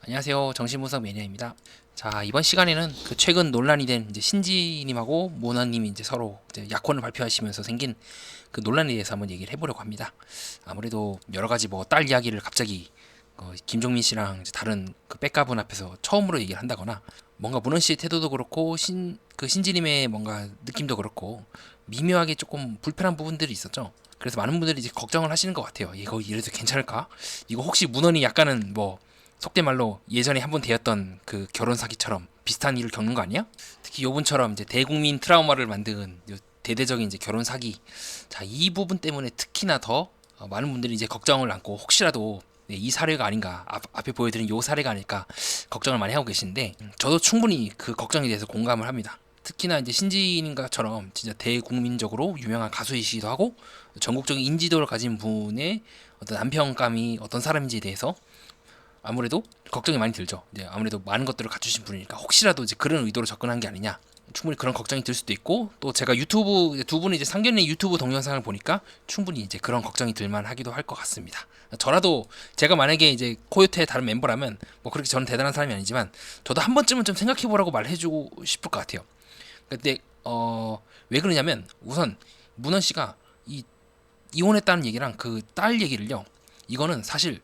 안녕하세요. 정신분석 매니아입니다. 자, 이번 시간에는 그 최근 논란이 된 이제 신지님하고 모나님이 이제 서로 이제 약혼을 발표하시면서 생긴 그 논란에 대해서 한번 얘기를 해보려고 합니다. 아무래도 여러 가지 뭐 딸 이야기를 갑자기 김종민 씨랑 이제 다른 그 백가분 앞에서 처음으로 얘기를 한다거나 뭔가 문원 씨의 태도도 그렇고 그 신지님의 뭔가 느낌도 그렇고 미묘하게 조금 불편한 부분들이 있었죠. 그래서 많은 분들이 이제 걱정을 하시는 것 같아요. 이거 이래도 괜찮을까? 이거 혹시 문원이 약간은 뭐 속된 말로 예전에 한번 되었던 그 결혼 사기처럼 비슷한 일을 겪는 거 아니야? 특히 요분처럼 이제 대국민 트라우마를 만든 대대적인 이제 결혼 사기. 자, 이 부분 때문에 특히나 더 많은 분들이 이제 걱정을 안고 혹시라도 이 사례가 아닌가 앞에 보여드린 요 사례가 아닐까 걱정을 많이 하고 계신데 저도 충분히 그 걱정에 대해서 공감을 합니다. 특히나 이제 신지님과처럼 진짜 대국민적으로 유명한 가수이시기도 하고 전국적인 인지도를 가진 분의 어떤 남편감이 어떤 사람인지에 대해서 아무래도 걱정이 많이 들죠. 이제 아무래도 많은 것들을 갖추신 분이니까 혹시라도 이제 그런 의도로 접근한 게 아니냐. 충분히 그런 걱정이 들 수도 있고 또 제가 유튜브 두 분이 이제 상견례 유튜브 동영상을 보니까 충분히 이제 그런 걱정이 들만하기도 할 것 같습니다. 저라도 제가 만약에 이제 코요태의 다른 멤버라면 뭐 그렇게 저는 대단한 사람이 아니지만 저도 한 번쯤은 좀 생각해보라고 말해주고 싶을 것 같아요. 근데 왜 그러냐면 우선 문원 씨가 이 이혼했다는 얘기랑 그 딸 얘기를요. 이거는 사실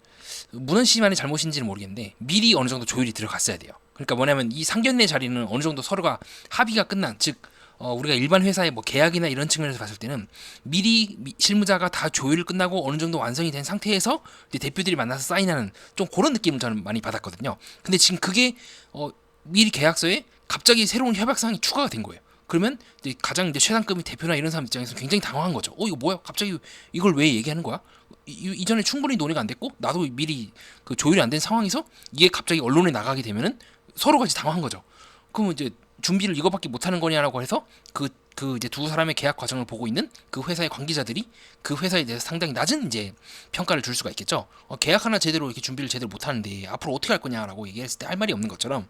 문원 씨만의 잘못인지는 모르겠는데 미리 어느 정도 조율이 들어갔어야 돼요. 그러니까 뭐냐면 이 상견례 자리는 어느 정도 서로가 합의가 끝난 즉 우리가 일반 회사의 뭐 계약이나 이런 측면에서 봤을 때는 미리 실무자가 다 조율을 끝나고 어느 정도 완성이 된 상태에서 이제 대표들이 만나서 사인하는 좀 그런 느낌을 저는 많이 받았거든요. 근데 지금 그게 미리 계약서에 갑자기 새로운 협약사항이 추가가 된 거예요. 그러면 이제 가장 이제 최상급의 대표나 이런 사람 입장에서 굉장히 당황한 거죠. 이거 뭐야? 갑자기 이걸 왜 얘기하는 거야? 이전에 충분히 논의가 안 됐고 나도 미리 그 조율이 안 된 상황에서 이게 갑자기 언론에 나가게 되면은 서로 같이 당황한 거죠. 그러면 이제 준비를 이거밖에 못 하는 거냐라고 해서 그 이제 두 사람의 계약 과정을 보고 있는 그 회사의 관계자들이 그 회사에 대해서 상당히 낮은 이제 평가를 줄 수가 있겠죠. 계약 하나 제대로 이렇게 준비를 제대로 못 하는데 앞으로 어떻게 할 거냐라고 얘기했을 때 할 말이 없는 것처럼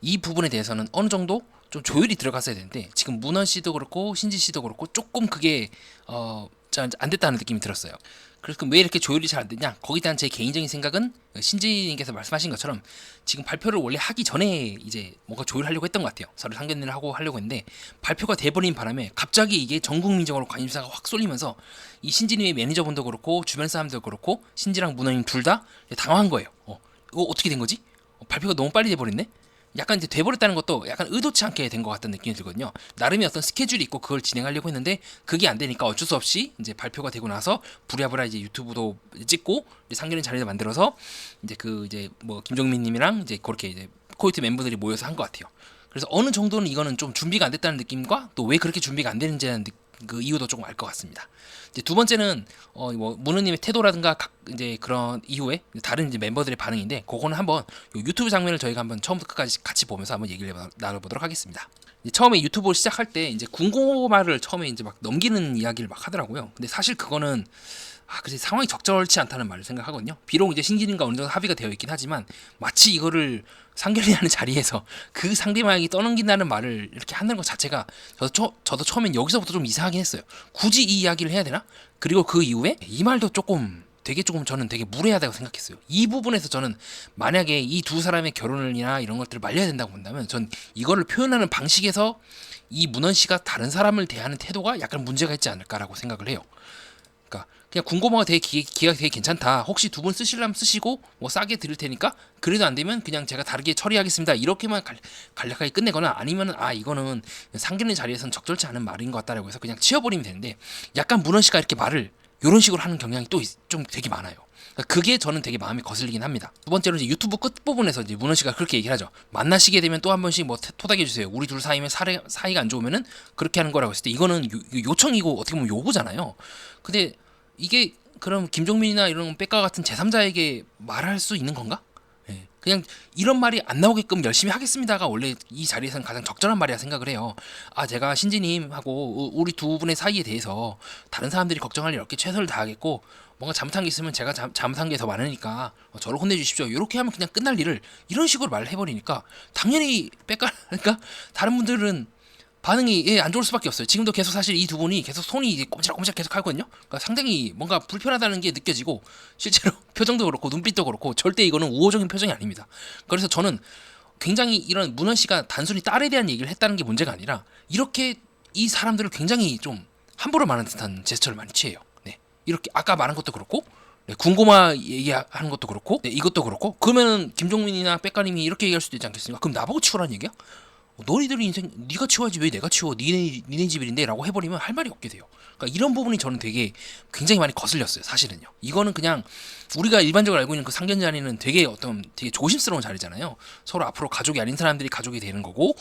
이 부분에 대해서는 어느 정도 좀 조율이 들어갔어야 되는데 지금 문원 씨도 그렇고 신지 씨도 그렇고 조금 그게 안 됐다는 느낌이 들었어요. 그래서 왜 이렇게 조율이 잘 안 되냐? 거기에 대한 제 개인적인 생각은 신지님께서 말씀하신 것처럼 지금 발표를 원래 하기 전에 이제 뭔가 조율하려고 했던 것 같아요. 서로 상견례를 하고 하려고 했는데 발표가 돼버린 바람에 갑자기 이게 전 국민적으로 관심사가 확 쏠리면서 이 신지님의 매니저분도 그렇고 주변 사람도 그렇고 신지랑 문원님 둘 다 당황한 거예요. 이거 어떻게 된 거지? 발표가 너무 빨리 돼버렸네? 약간 이제 돼버렸다는 것도 약간 의도치 않게 된 것 같다는 느낌이 들거든요. 나름의 어떤 스케줄이 있고 그걸 진행하려고 했는데 그게 안 되니까 어쩔 수 없이 이제 발표가 되고 나서 부랴부랴 이제 유튜브도 찍고 이제 상견례 자리를 만들어서 이제 그 이제 뭐 김종민님이랑 이제 그렇게 이제 코이트 멤버들이 모여서 한 것 같아요. 그래서 어느 정도는 이거는 좀 준비가 안 됐다는 느낌과 또 왜 그렇게 준비가 안 되는지는 그 이유도 조금 알 것 같습니다. 이제 두 번째는 뭐 문우님의 태도라든가 이제 그런 이후에 다른 이제 멤버들의 반응인데 그거는 한번 유튜브 장면을 저희가 한번 처음부터 끝까지 같이 보면서 한번 얘기를 나눠보도록 하겠습니다. 처음에 유튜브를 시작할 때 이제 군고말을 처음에 이제 막 넘기는 이야기를 막 하더라고요. 근데 사실 그거는 글쎄 상황이 적절치 않다는 말을 생각하거든요. 비록 이제 신기님과 어느 정도 합의가 되어 있긴 하지만 마치 이거를 상견례하는 자리에서 그 상대방이 떠넘긴다는 말을 이렇게 하는 것 자체가 저도 처음엔 여기서부터 좀 이상하긴 했어요. 굳이 이 이야기를 해야 되나? 그리고 그 이후에 이 말도 조금 저는 되게 무례하다고 생각했어요. 이 부분에서 저는 만약에 이 두 사람의 결혼이나 이런 것들을 말려야 된다고 본다면 전 이거를 표현하는 방식에서 이 문원 씨가 다른 사람을 대하는 태도가 약간 문제가 있지 않을까라고 생각을 해요. 그러니까 그냥 군고모가 되게 기가 되게 괜찮다. 혹시 두 분 쓰시려면 쓰시고 뭐 싸게 드릴 테니까 그래도 안 되면 그냥 제가 다르게 처리하겠습니다. 이렇게만 간략하게 끝내거나 아니면은 이거는 상견례 자리에서는 적절치 않은 말인 것 같다라고 해서 그냥 치워버리면 되는데 약간 문원 씨가 이렇게 말을 이런 식으로 하는 경향이 또 좀 되게 많아요. 그러니까 그게 저는 되게 마음이 거슬리긴 합니다. 두 번째로 이제 유튜브 끝 부분에서 이제 문원 씨가 그렇게 얘기를 하죠. 만나시게 되면 또 한 번씩 뭐 토닥여 주세요. 우리 둘 사이면 사이가 안 좋으면은 그렇게 하는 거라고 했을 때 이거는 요청이고 어떻게 보면 요구잖아요. 근데 이게 그럼 김종민이나 이런 백가 같은 제3자에게 말할 수 있는 건가? 예. 그냥 이런 말이 안 나오게끔 열심히 하겠습니다가 원래 이 자리에서는 가장 적절한 말이라 생각을 해요. 제가 신지님하고 우리 두 분의 사이에 대해서 다른 사람들이 걱정할 일 없게 최선을 다하겠고 뭔가 잘못한 게 있으면 제가 잘못한 게 더 많으니까 저를 혼내주십시오. 이렇게 하면 그냥 끝날 일을 이런 식으로 말을 해버리니까 당연히 백가 그러니까 다른 분들은 반응이 예, 안 좋을 수밖에 없어요. 지금도 계속 사실 이 두 분이 계속 손이 이제 꼼지락꼼지락 계속 하거든요. 그러니까 상당히 뭔가 불편하다는 게 느껴지고 실제로 표정도 그렇고 눈빛도 그렇고 절대 이거는 우호적인 표정이 아닙니다. 그래서 저는 굉장히 이런 문헌 씨가 단순히 딸에 대한 얘기를 했다는 게 문제가 아니라 이렇게 이 사람들을 굉장히 좀 함부로 말하는 듯한 제스처를 많이 취해요. 네. 이렇게 아까 말한 것도 그렇고 네, 군고마 얘기하는 것도 그렇고 네, 이것도 그렇고 그러면은 김종민이나 백가님이 이렇게 얘기할 수도 있지 않겠습니까? 그럼 나보고 치우라는 얘기야? 너희들이 인생 네가 치워야지 왜 내가 치워 니네 집일인데 라고 해버리면 할 말이 없게 돼요. 그러니까 이런 부분이 저는 되게 굉장히 많이 거슬렸어요. 사실은요. 이거는 그냥 우리가 일반적으로 알고 있는 그 상견 자리는 되게 어떤 되게 조심스러운 자리잖아요. 서로 앞으로 가족이 아닌 사람들이 가족이 되는 거고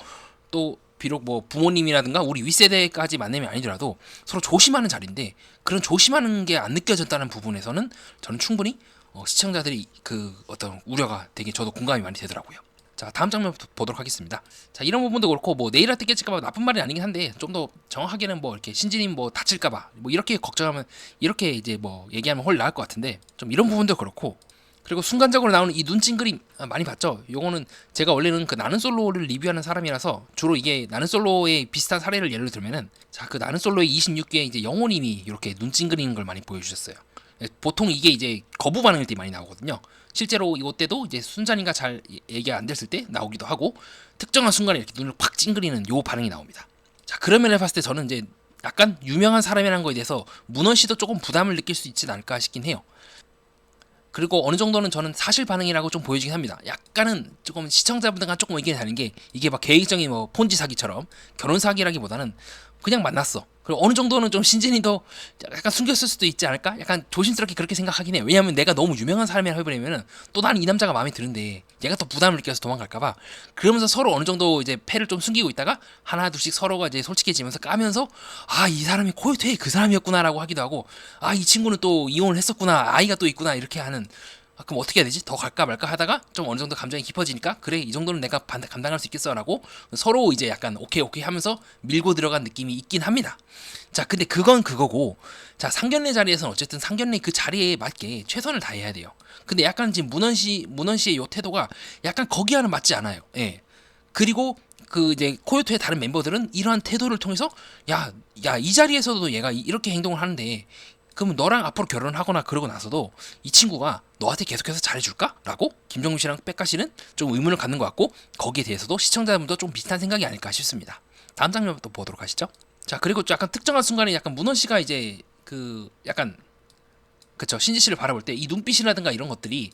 또 비록 뭐 부모님이라든가 우리 윗세대까지 만남이 아니더라도 서로 조심하는 자리인데 그런 조심하는 게 안 느껴졌다는 부분에서는 저는 충분히 시청자들이 그 어떤 우려가 되게 저도 공감이 많이 되더라고요. 자 다음 장면 보도록 하겠습니다. 자 이런 부분도 그렇고 뭐 네일 아트 깨질까봐 나쁜 말이 아니긴 한데 좀 더 정확하게는 뭐 이렇게 신지님 뭐 다칠까봐 뭐 이렇게 걱정하면 이렇게 이제 뭐 얘기하면 훨 나을 것 같은데 좀 이런 부분도 그렇고 그리고 순간적으로 나오는 이 눈 찡그림 많이 봤죠? 요거는 제가 원래는 그 나는 솔로를 리뷰하는 사람이라서 주로 이게 나는 솔로의 비슷한 사례를 예를 들면은 자 그 나는 솔로의 26기에 이제 영호님이 이렇게 눈 찡그리는 걸 많이 보여주셨어요. 보통 이게 이제 거부 반응일 때 많이 나오거든요. 실제로 이때도 이제 순자님과 잘 얘기가 안 됐을 때 나오기도 하고 특정한 순간에 이렇게 눈을 팍 찡그리는 요 반응이 나옵니다. 자 그런 면을 봤을 때 저는 이제 약간 유명한 사람이라는 거에 대해서 문헌 씨도 조금 부담을 느낄 수 있지 않을까 싶긴 해요. 그리고 어느 정도는 저는 사실 반응이라고 좀 보여지긴 합니다. 약간은 조금 시청자분들과 조금 의견이 다른 게 이게 막 계획적인 뭐 폰지 사기처럼 결혼 사기라기보다는 그냥 만났어. 그리고 어느 정도는 좀 신진이도 약간 숨겼을 수도 있지 않을까? 약간 조심스럽게 그렇게 생각하긴 해요. 왜냐하면 내가 너무 유명한 사람이라 해버리면은 또 나는 이 남자가 마음에 드는데 얘가 또 부담을 느껴서 도망갈까봐 그러면서 서로 어느 정도 이제 패를 좀 숨기고 있다가 하나 둘씩 서로가 이제 솔직해지면서 까면서 아 이 사람이 코요테의 그 사람이었구나라고 하기도 하고 아 이 친구는 또 이혼을 했었구나 아이가 또 있구나 이렇게 하는 그럼 어떻게 해야 되지? 더 갈까 말까 하다가 좀 어느 정도 감정이 깊어지니까 그래 이 정도는 내가 감당할 수 있겠어라고 서로 이제 약간 오케이 오케이 하면서 밀고 들어간 느낌이 있긴 합니다. 자 근데 그건 그거고 자 상견례 자리에서는 어쨌든 상견례 그 자리에 맞게 최선을 다해야 돼요. 근데 약간 지금 문헌 씨의 요 태도가 약간 거기와는 맞지 않아요. 예. 그리고 그 이제 코요테의 다른 멤버들은 이러한 태도를 통해서 야 이 자리에서도 얘가 이렇게 행동을 하는데 그럼 너랑 앞으로 결혼하거나 그러고 나서도 이 친구가 너한테 계속해서 잘해줄까? 라고 김정민 씨랑 백가 씨는 좀 의문을 갖는 것 같고 거기에 대해서도 시청자분도 좀 비슷한 생각이 아닐까 싶습니다. 다음 장면부터 보도록 하시죠. 자 그리고 좀 약간 특정한 순간에 약간 문헌 씨가 이제 그 약간 그쵸 신지 씨를 바라볼 때 이 눈빛이라든가 이런 것들이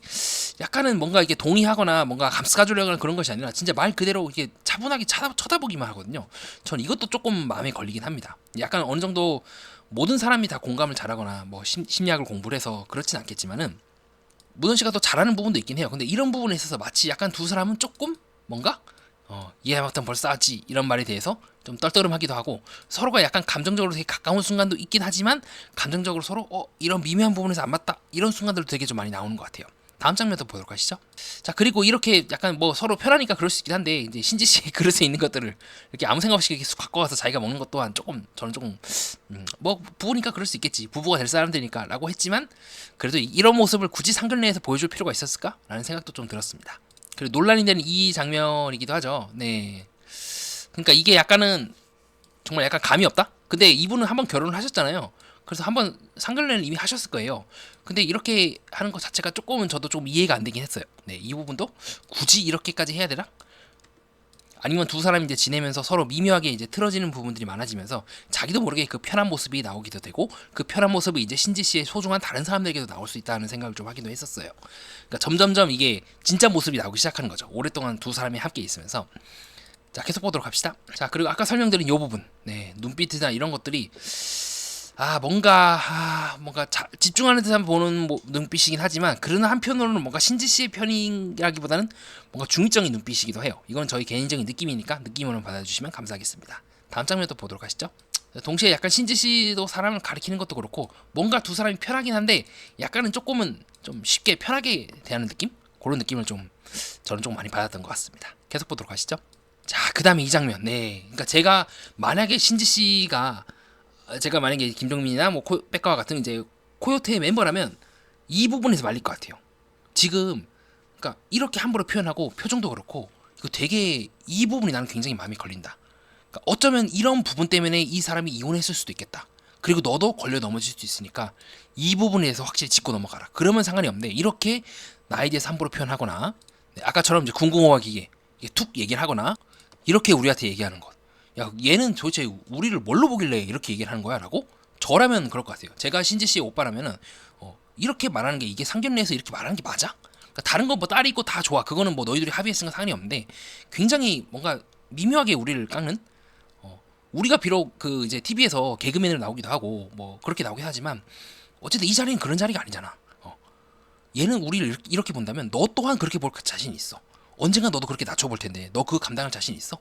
약간은 뭔가 이게 동의하거나 뭔가 감싸주려고 하는 그런 것이 아니라 진짜 말 그대로 이게 차분하게 쳐다보기만 하거든요. 전 이것도 조금 마음에 걸리긴 합니다. 약간 어느 정도 모든 사람이 다 공감을 잘하거나 뭐 심리학을 공부를 해서 그렇진 않겠지만은 문헌 씨가 더 잘하는 부분도 있긴 해요. 근데 이런 부분에 있어서 마치 약간 두 사람은 조금 뭔가 이해하면 벌써 하지 이런 말에 대해서 좀 떨떠름하기도 하고 서로가 약간 감정적으로 되게 가까운 순간도 있긴 하지만 감정적으로 서로 이런 미묘한 부분에서 안 맞다 이런 순간들도 되게 좀 많이 나오는 것 같아요. 다음 장면도 보도록 하시죠. 자 그리고 이렇게 약간 뭐 서로 편하니까 그럴 수 있긴 한데 이제 신지 씨 그릇에 있는 것들을 이렇게 아무 생각 없이 이렇게 쑥 갖고 와서 자기가 먹는 것 또한 조금 저는 조금 뭐 부부니까 그럴 수 있겠지 부부가 될 사람들이니까라고 했지만 그래도 이런 모습을 굳이 상견례에서 보여줄 필요가 있었을까라는 생각도 좀 들었습니다. 그리고 논란이 되는 이 장면이기도 하죠. 네. 그러니까 이게 약간은 정말 약간 감이 없다? 근데 이분은 한번 결혼을 하셨잖아요. 그래서 한번 상견례는 이미 하셨을 거예요. 근데 이렇게 하는 것 자체가 조금은 저도 좀 이해가 안 되긴 했어요. 네, 이 부분도 굳이 이렇게까지 해야 되나? 아니면 두 사람이 이제 지내면서 서로 미묘하게 이제 틀어지는 부분들이 많아지면서 자기도 모르게 그 편한 모습이 나오기도 되고 그 편한 모습이 이제 신지 씨의 소중한 다른 사람들에게도 나올 수 있다는 생각을 좀 하기도 했었어요. 그러니까 점점점 이게 진짜 모습이 나오기 시작하는 거죠. 오랫동안 두 사람이 함께 있으면서. 자 계속 보도록 합시다. 자 그리고 아까 설명드린 이 부분 네 눈빛이나 이런 것들이 뭔가 집중하는 듯한 보는 눈빛이긴 하지만 그러나 한편으로는 뭔가 신지 씨의 편이라기보다는 뭔가 중의적인 눈빛이기도 해요. 이건 저희 개인적인 느낌이니까 느낌으로 받아주시면 감사하겠습니다. 다음 장면도 보도록 하시죠. 동시에 약간 신지 씨도 사람을 가리키는 것도 그렇고 뭔가 두 사람이 편하긴 한데 약간은 조금은 좀 쉽게 편하게 대하는 느낌? 그런 느낌을 좀 저는 좀 많이 받았던 것 같습니다. 계속 보도록 하시죠. 자, 그 다음에 이 장면. 네. 그러니까 제가 만약에 신지 씨가 제가 만약에 김종민이나 뭐 백가와 같은 이제 코요테의 멤버라면 이 부분에서 말릴 것 같아요. 지금 그러니까 이렇게 함부로 표현하고 표정도 그렇고 이거 되게 이 부분이 나는 굉장히 마음이 걸린다. 그러니까 어쩌면 이런 부분 때문에 이 사람이 이혼했을 수도 있겠다. 그리고 너도 걸려 넘어질 수도 있으니까 이 부분에서 확실히 짚고 넘어가라. 그러면 상관이 없는데 이렇게 나에 대해서 함부로 표현하거나 아까처럼 이제 군궁어와 기계 이게 툭 얘기를 하거나 이렇게 우리한테 얘기하는 것. 야 얘는 도대체 우리를 뭘로 보길래 이렇게 얘기를 하는 거야? 라고 저라면 그럴 것 같아요. 제가 신지 씨의 오빠라면은 이렇게 말하는 게 이게 상견례에서 이렇게 말하는 게 맞아? 그러니까 다른 건 뭐 딸이 있고 다 좋아. 그거는 뭐 너희들이 합의했으니까 상관이 없는데 굉장히 뭔가 미묘하게 우리를 깎는 우리가 비록 그 이제 TV에서 개그맨으로 나오기도 하고 뭐 그렇게 나오긴 하지만 어쨌든 이 자리는 그런 자리가 아니잖아. 얘는 우리를 이렇게 본다면 너 또한 그렇게 볼 자신이 있어. 언젠가 너도 그렇게 낮춰볼 텐데 너 그거 감당할 자신 있어?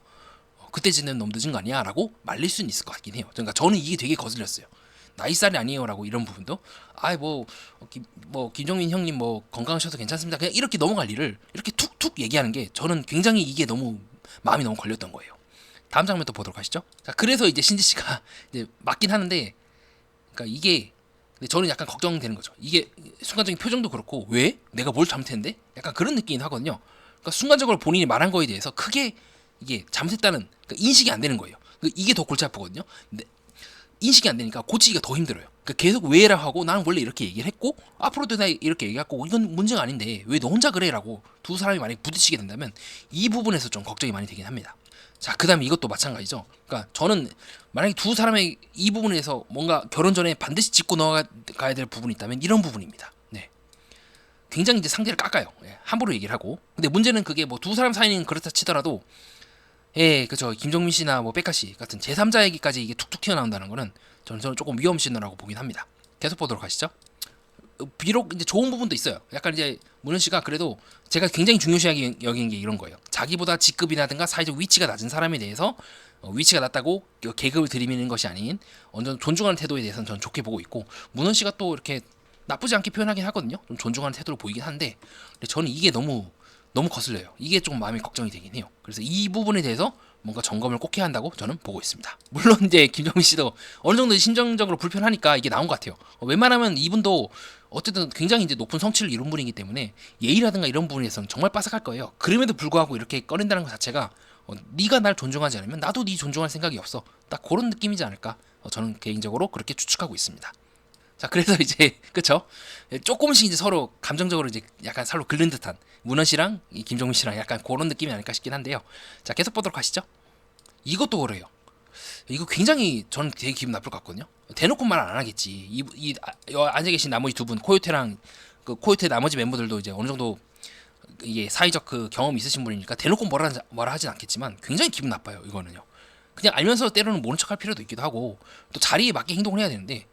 그때 짓는 놈 늦은 거 아니야? 라고 말릴 수는 있을 것 같긴 해요. 그러니까 저는 이게 되게 거슬렸어요. 나이살이 아니에요 라고 이런 부분도 아이 뭐 김종민 형님 뭐 건강하셔서 괜찮습니다. 그냥 이렇게 넘어갈 일을 이렇게 툭툭 얘기하는 게 저는 굉장히 이게 너무 마음이 너무 걸렸던 거예요. 다음 장면 또 보도록 하시죠. 자 그래서 이제 신지 씨가 이제 맞긴 하는데 그러니까 이게 근데 저는 약간 걱정되는 거죠. 이게 순간적인 표정도 그렇고 왜? 내가 뭘 잘못했는데? 약간 그런 느낌이 하거든요. 그러니까 순간적으로 본인이 말한 거에 대해서 크게 이게 잘못했다는 그러니까 인식이 안 되는 거예요. 이게 더 골치 아프거든요. 근데 인식이 안 되니까 고치기가 더 힘들어요. 그러니까 계속 왜라 하고 나는 원래 이렇게 얘기를 했고 앞으로도 나 이렇게 얘기할 거고 이건 문제가 아닌데 왜 너 혼자 그래라고 두 사람이 만약에 부딪히게 된다면 이 부분에서 좀 걱정이 많이 되긴 합니다. 자, 그 다음에 이것도 마찬가지죠. 그러니까 저는 만약에 두 사람의 이 부분에서 뭔가 결혼 전에 반드시 짚고 넘어가야 될 부분이 있다면 이런 부분입니다. 네. 굉장히 이제 상대를 깎아요. 예, 함부로 얘기를 하고. 근데 문제는 그게 뭐 두 사람 사이는 그렇다 치더라도 예, 그죠. 김종민 씨나 뭐 백가 씨 같은 제3자 얘기까지 이게 툭툭 튀어나온다는 거는 저는 조금 위험 신호라고 보긴 합니다. 계속 보도록 하시죠. 비록 이제 좋은 부분도 있어요. 약간 이제 문현 씨가 그래도 제가 굉장히 중요시하게 여긴 게 이런 거예요. 자기보다 직급이라든가 사회적 위치가 낮은 사람에 대해서 위치가 낮다고 계급을 들이미는 것이 아닌 완전 존중하는 태도에 대해서는 저는 좋게 보고 있고 문현 씨가 또 이렇게 나쁘지 않게 표현하긴 하거든요. 좀 존중하는 태도를 보이긴 한데 근데 저는 이게 너무 거슬려요. 이게 조금 마음이 걱정이 되긴 해요. 그래서 이 부분에 대해서 뭔가 점검을 꼭 해야 한다고 저는 보고 있습니다. 물론 이제 김정민 씨도 어느 정도 심정적으로 불편하니까 이게 나온 것 같아요. 웬만하면 이분도 어쨌든 굉장히 이제 높은 성취를 이룬 분이기 때문에 예의라든가 이런 부분에서는 정말 빠삭할 거예요. 그럼에도 불구하고 이렇게 꺼낸다는 것 자체가 네가 날 존중하지 않으면 나도 네 존중할 생각이 없어. 딱 그런 느낌이지 않을까? 저는 개인적으로 그렇게 추측하고 있습니다. 자 그래서 이제 그쵸 조금씩 이제 서로 감정적으로 이제 약간 서로 긁는 듯한 문헌 씨랑 이 김종민 씨랑 약간 그런 느낌이 아닐까 싶긴 한데요. 자 계속 보도록 하시죠. 이것도 그래요. 이거 굉장히 저는 되게 기분 나쁠 것 같거든요. 대놓고 말 안 하겠지. 앉아 계신 나머지 두 분 코요테랑 그 코요테 나머지 멤버들도 이제 어느 정도 이게 사회적 그 경험이 있으신 분이니까 대놓고 뭐라 하진 않겠지만 굉장히 기분 나빠요. 이거는요. 그냥 알면서 때로는 모른 척할 필요도 있기도 하고 또 자리에 맞게 행동을 해야 되는데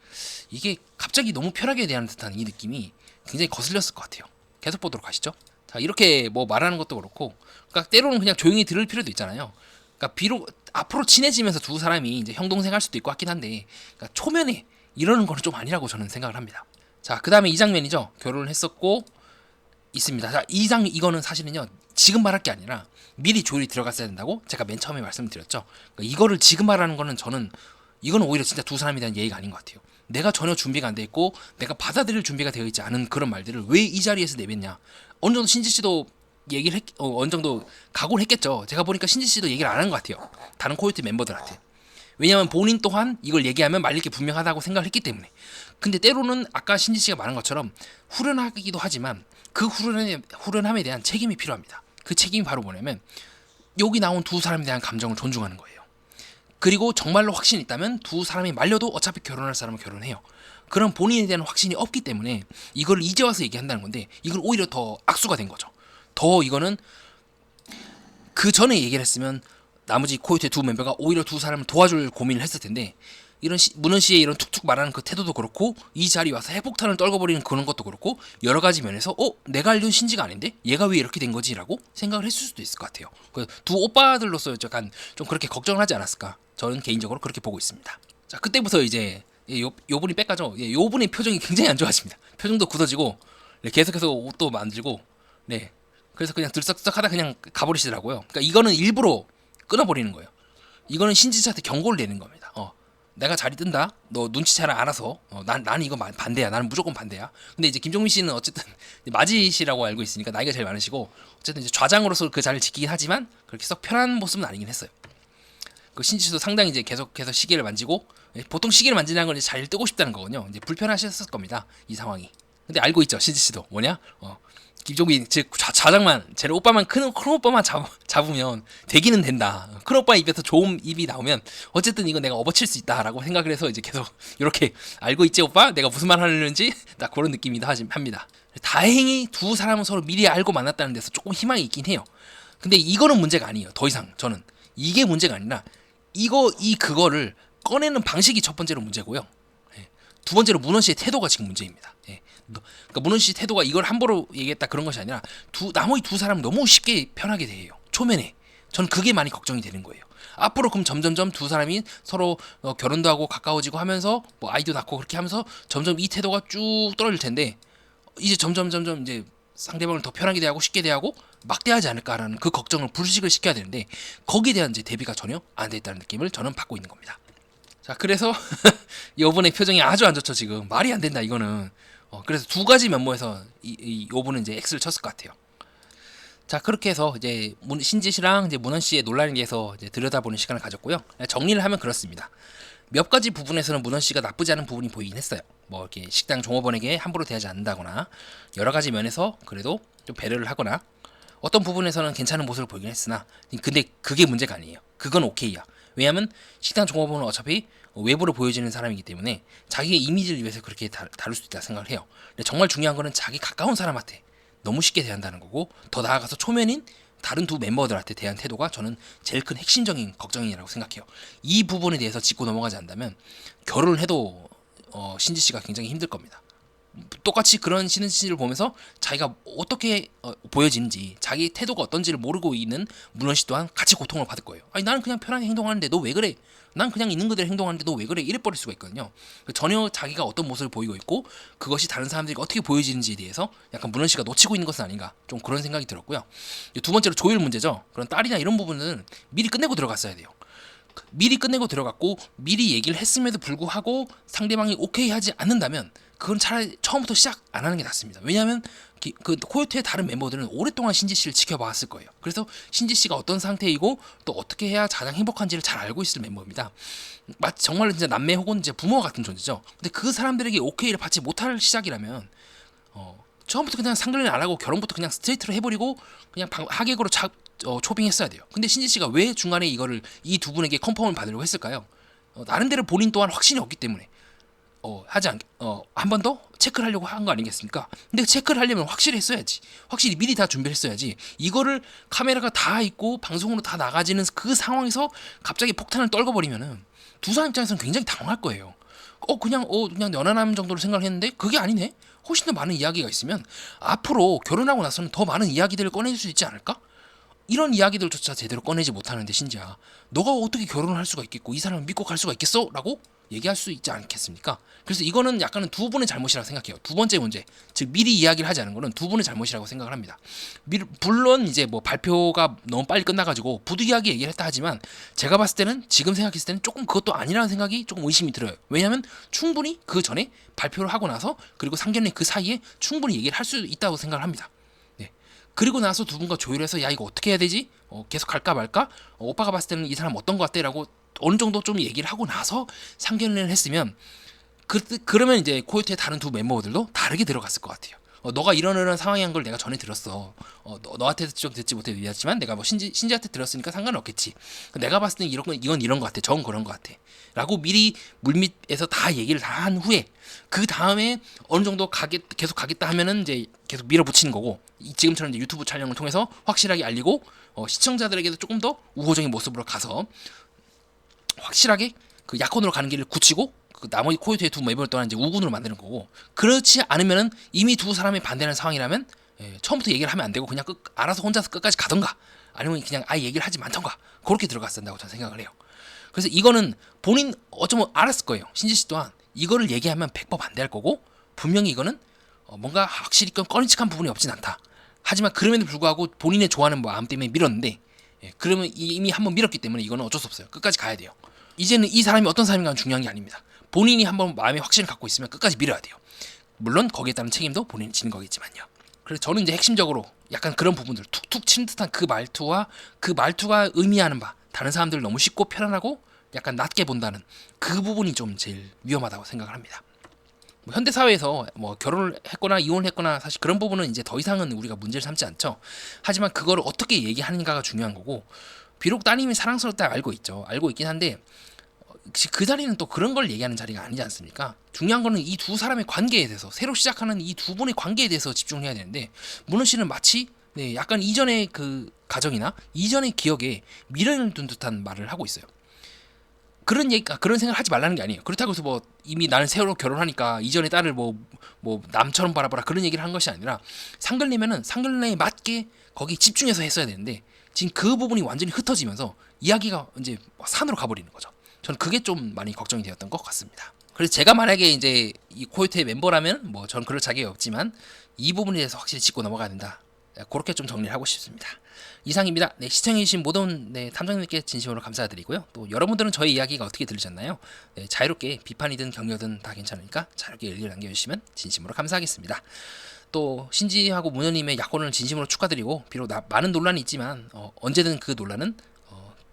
이게 갑자기 너무 편하게 대하는 듯한 이 느낌이 굉장히 거슬렸을 것 같아요. 계속 보도록 하시죠. 자 이렇게 뭐 말하는 것도 그렇고 그러니까 때로는 그냥 조용히 들을 필요도 있잖아요. 그러니까 비록 앞으로 친해지면서 두 사람이 이제 형 동생 할 수도 있고 하긴 한데 그러니까 초면에 이러는 거는 좀 아니라고 저는 생각을 합니다. 자 그다음에 이 장면이죠. 결혼을 했었고 있습니다. 자 이거는 사실은요 지금 말할 게 아니라 미리 조율이 들어갔어야 된다고 제가 맨 처음에 말씀드렸죠. 그러니까 이거를 지금 말하는 거는 저는 이거는 오히려 진짜 두 사람에 대한 예의가 아닌 것 같아요. 내가 전혀 준비가 안 돼 있고 내가 받아들일 준비가 되어 있지 않은 그런 말들을 왜 이 자리에서 내뱉냐. 어느 정도 신지 씨도 얘기를 어느 정도 각오를 했겠죠. 제가 보니까 신지 씨도 얘기를 안 한 것 같아요. 다른 코요태 멤버들한테. 왜냐하면 본인 또한 이걸 얘기하면 말릴 게 분명하다고 생각을 했기 때문에. 근데 때로는 아까 신지 씨가 말한 것처럼 후련하기도 하지만 그 후련함에 대한 책임이 필요합니다. 그 책임이 바로 뭐냐면 여기 나온 두 사람에 대한 감정을 존중하는 거예요. 그리고 정말로 확신이 있다면 두 사람이 말려도 어차피 결혼할 사람은 결혼해요. 그런 본인에 대한 확신이 없기 때문에 이걸 이제 와서 얘기한다는 건데 이건 오히려 더 악수가 된 거죠. 더 이거는 그 전에 얘기를 했으면 나머지 코요테 두 멤버가 오히려 두 사람을 도와줄 고민을 했을 텐데 이런 문헌 씨의 이런 툭툭 말하는 그 태도도 그렇고 이 자리에 와서 핵폭탄을 떨궈버리는 그런 것도 그렇고 여러 가지 면에서 내가 알던 신지가 아닌데 얘가 왜 이렇게 된 거지라고 생각을 했을 수도 있을 것 같아요. 두 오빠들로서 약간 좀 그렇게 걱정을 하지 않았을까 저는 개인적으로 그렇게 보고 있습니다. 자 그때부터 이제 요분이 빽가죠. 요분의 표정이 굉장히 안 좋아집니다. 표정도 굳어지고 계속해서 옷도 만들고 네 그래서 그냥 들썩들썩하다 그냥 가버리시더라고요. 그러니까 이거는 일부러 끊어버리는 거예요. 이거는 신지 씨한테 경고를 내는 겁니다. 내가 자리 뜬다. 너 눈치채라 알아서. 나는 이거 반대야. 나는 무조건 반대야. 근데 이제 김종민 씨는 어쨌든 맞이시라고 알고 있으니까 나이가 제일 많으시고 어쨌든 이제 좌장으로서 그 자리를 지키긴 하지만 그렇게 썩 편한 모습은 아니긴 했어요. 그 신지 씨도 상당히 이제 계속해서 시계를 만지고 보통 시계를 만지는 건 이제 자리를 뜨고 싶다는 거거든요. 이제 불편하셨을 겁니다. 이 상황이. 근데 알고 있죠. 신지 씨도 뭐냐? 김종빈 즉 좌장만 쟤네 오빠만 큰 오빠만 잡으면 되기는 된다. 큰 오빠 입에서 좋은 입이 나오면 어쨌든 이건 내가 업어칠 수 있다라고 생각을 해서 이제 계속 이렇게 알고 있지 오빠? 내가 무슨 말 하려는지 딱 그런 느낌이다 합니다. 다행히 두 사람은 서로 미리 알고 만났다는 데서 조금 희망이 있긴 해요. 근데 이거는 문제가 아니에요. 더 이상 저는 이게 문제가 아니라 그거를 꺼내는 방식이 첫 번째로 문제고요. 두 번째로 문원 씨의 태도가 지금 문제입니다. 그러니까 문원 씨 태도가 이걸 함부로 얘기했다 그런 것이 아니라 나머지 두 사람은 너무 쉽게 편하게 대해요. 초면에. 저는 그게 많이 걱정이 되는 거예요. 앞으로 그럼 점점점 두 사람이 서로 결혼도 하고 가까워지고 하면서 뭐 아이도 낳고 그렇게 하면서 점점 이 태도가 쭉 떨어질 텐데 이제 점점 이제 상대방을 더 편하게 대하고 쉽게 대하고 막대하지 않을까라는 그 걱정을 불식을 시켜야 되는데 거기에 대한 이제 대비가 전혀 안 돼 있다는 느낌을 저는 받고 있는 겁니다. 자, 그래서 요분의 표정이 아주 안 좋죠. 지금 말이 안 된다 이거는. 그래서 두 가지 면모에서 요분은 이제 X를 쳤을 것 같아요. 자, 그렇게 해서 이제 신지 씨랑 이제 문원 씨의 논란에 대해서 이제 들여다보는 시간을 가졌고요. 정리를 하면 그렇습니다. 몇 가지 부분에서는 문원 씨가 나쁘지 않은 부분이 보이긴 했어요. 뭐 이렇게 식당 종업원에게 함부로 대하지 않는다거나 여러 가지 면에서 그래도 좀 배려를 하거나 어떤 부분에서는 괜찮은 모습을 보이긴 했으나 근데 그게 문제가 아니에요. 그건 오케이야. 왜냐하면 식당 종업원은 어차피 외부로 보여지는 사람이기 때문에 자기의 이미지를 위해서 그렇게 다룰 수 있다 생각을 해요. 근데 정말 중요한 거는 자기 가까운 사람한테 너무 쉽게 대한다는 거고 더 나아가서 초면인 다른 두 멤버들한테 대한 태도가 저는 제일 큰 핵심적인 걱정이라고 생각해요. 이 부분에 대해서 짚고 넘어가지 않는다면 결혼을 해도 신지 씨가 굉장히 힘들 겁니다. 똑같이 그런 신지 씨를 보면서 자기가 어떻게 보여지는지 자기 태도가 어떤지를 모르고 있는 문원 씨 또한 같이 고통을 받을 거예요. 아니 나는 그냥 편하게 행동하는데 너 왜 그래? 난 그냥 있는 그대로 행동하는데 너 왜 그래? 이래 버릴 수가 있거든요. 전혀 자기가 어떤 모습을 보이고 있고 그것이 다른 사람들이 어떻게 보여지는지에 대해서 약간 문원 씨가 놓치고 있는 것은 아닌가 좀 그런 생각이 들었고요. 두 번째로 조율 문제죠. 그런 딸이나 이런 부분은 미리 끝내고 들어갔어야 돼요. 미리 끝내고 들어갔고 미리 얘기를 했음에도 불구하고 상대방이 오케이 하지 않는다면 그건 차라리 처음부터 시작 안 하는 게 낫습니다. 왜냐하면 그 코요태의 다른 멤버들은 오랫동안 신지 씨를 지켜봤을 거예요. 그래서 신지 씨가 어떤 상태이고 또 어떻게 해야 가장 행복한지를 잘 알고 있을 멤버입니다. 마치 정말 진짜 남매 혹은 이제 부모 같은 존재죠. 근데 그 사람들에게 오케이를 받지 못할 시작이라면 처음부터 그냥 상견례 안 하고 결혼부터 그냥 스트레이트로 해버리고 그냥 하객으로 초빙했어야 돼요. 근데 신지 씨가 왜 중간에 이거를 이 두 분에게 컨펌을 받으려고 했을까요? 나름대로 본인 또한 확신이 없기 때문에 한 번 더 체크를 하려고 한 거 아니겠습니까? 근데 체크를 하려면 확실히 했어야지. 확실히 미리 다 준비를 했어야지. 이거를 카메라가 다 있고 방송으로 다 나가지는 그 상황에서 갑자기 폭탄을 떨궈버리면은 두 사람 입장에서는 굉장히 당황할 거예요. 그냥 연하남 정도로 생각을 했는데 그게 아니네. 훨씬 더 많은 이야기가 있으면 앞으로 결혼하고 나서는 더 많은 이야기들을 꺼낼 수 있지 않을까? 이런 이야기들조차 제대로 꺼내지 못하는데 신지야 너가 어떻게 결혼을 할 수가 있겠고 이 사람을 믿고 갈 수가 있겠어? 라고 얘기할 수 있지 않겠습니까? 그래서 이거는 약간은 두 분의 잘못이라고 생각해요. 두 번째 문제, 즉 미리 이야기를 하지 않은 거는 두 분의 잘못이라고 생각을 합니다. 물론 이제 뭐 발표가 너무 빨리 끝나가지고 부득이하게 얘기를 했다 하지만 제가 봤을 때는 지금 생각했을 때는 조금 그것도 아니라는 생각이 조금 의심이 들어요. 왜냐하면 충분히 그 전에 발표를 하고 나서 그리고 상견례 그 사이에 충분히 얘기를 할 수 있다고 생각을 합니다. 그리고 나서 두 분과 조율해서 야 이거 어떻게 해야 되지? 계속 갈까 말까? 오빠가 봤을 때는 이 사람 어떤 것 같대? 라고 어느 정도 좀 얘기를 하고 나서 상견례를 했으면 그러면 이제 코요태의 다른 두 멤버들도 다르게 들어갔을 것 같아요. 너가 이런 상황인 걸 내가 전에 들었어. 너한테 듣지 못해 얘기했지만 내가 뭐 신지한테 들었으니까 상관없겠지. 내가 봤을 때는 이건 이런 것 같아. 저건 그런 것 같아. 라고 미리 물밑에서 다 얘기를 다 한 후에 그 다음에 어느 정도 계속 가겠다 하면은 이제 계속 밀어붙이는 거고 지금처럼 이제 유튜브 촬영을 통해서 확실하게 알리고 시청자들에게도 조금 더 우호적인 모습으로 가서 확실하게 그 약혼으로 가는 길을 굳히고 그 나머지 코요태의 두 멤버를 또한 이제 우군으로 만드는 거고 그렇지 않으면은 이미 두 사람이 반대하는 상황이라면 처음부터 얘기를 하면 안 되고 그냥 알아서 혼자서 끝까지 가던가 아니면 그냥 아예 얘기를 하지 않던가 그렇게 들어갔어야 한다고 저는 생각을 해요. 그래서 이거는 본인 어쩌면 알았을 거예요. 신지 씨 또한 이거를 얘기하면 100% 반대할 거고 분명히 이거는 뭔가 확실히 꺼림칙한 부분이 없진 않다. 하지만 그럼에도 불구하고 본인의 좋아하는 마음 때문에 밀었는데 그러면 이미 한번 밀었기 때문에 이거는 어쩔 수 없어요. 끝까지 가야 돼요. 이제는 이 사람이 어떤 사람인가는 중요한 게 아닙니다. 본인이 한번 마음에 확신을 갖고 있으면 끝까지 밀어야 돼요. 물론 거기에 따른 책임도 본인이 지는 거겠지만요. 그래서 저는 이제 핵심적으로 약간 그런 부분들 툭툭 치는 듯한 그 말투가 의미하는 바 다른 사람들 너무 쉽고 편안하고 약간 낮게 본다는 그 부분이 좀 제일 위험하다고 생각을 합니다. 뭐 현대 사회에서 뭐 결혼을 했거나 이혼을 했거나 사실 그런 부분은 이제 더 이상은 우리가 문제를 삼지 않죠. 하지만 그거를 어떻게 얘기하는가가 중요한 거고, 비록 따님이 사랑스럽다 알고 있죠. 알고 있긴 한데 그 자리는 또 그런 걸 얘기하는 자리가 아니지 않습니까? 중요한 거는 이 두 사람의 관계에 대해서, 새로 시작하는 이 두 분의 관계에 대해서 집중을 해야 되는데, 문호 씨는 마치 약간 이전의 그 가정이나 이전의 기억에 미련을 둔 듯한 말을 하고 있어요. 그런 생각을 하지 말라는 게 아니에요. 그렇다고 해서 뭐 이미 나는 새로 결혼하니까 이전의 딸을 뭐 남처럼 바라봐라 그런 얘기를 한 것이 아니라, 상글내면은 상글내에 맞게 거기 집중해서 했어야 되는데 지금 그 부분이 완전히 흩어지면서 이야기가 이제 산으로 가버리는 거죠. 저는 그게 좀 많이 걱정이 되었던 것 같습니다. 그래서 제가 만약에 이제 이 코요태의 멤버라면 뭐 저는 그럴 자격이 없지만 이 부분에 대해서 확실히 짚고 넘어가야 된다. 그렇게 좀 정리를 하고 싶습니다. 이상입니다. 네, 시청해주신 모든 탐정님께 진심으로 감사드리고요. 또 여러분들은 저의 이야기가 어떻게 들리셨나요? 네, 자유롭게 비판이든 격려든 다 괜찮으니까 자유롭게 의견 남겨주시면 진심으로 감사하겠습니다. 또 신지하고 문현님의 약혼을 진심으로 축하드리고, 비록 많은 논란이 있지만 언제든 그 논란은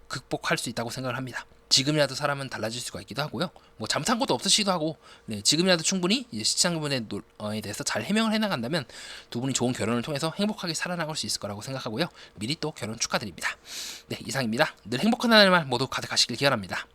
극복할 수 있다고 생각을 합니다. 지금이라도 사람은 달라질 수가 있기도 하고요. 뭐 잘못한 것도 없으시기도 하고, 지금이라도 충분히 이제 시청자분에 대해서 잘 해명을 해나간다면 두 분이 좋은 결혼을 통해서 행복하게 살아나갈 수 있을 거라고 생각하고요. 미리 또 결혼 축하드립니다. 네, 이상입니다. 늘 행복한 하나의 말 모두 가득하시길 기원합니다.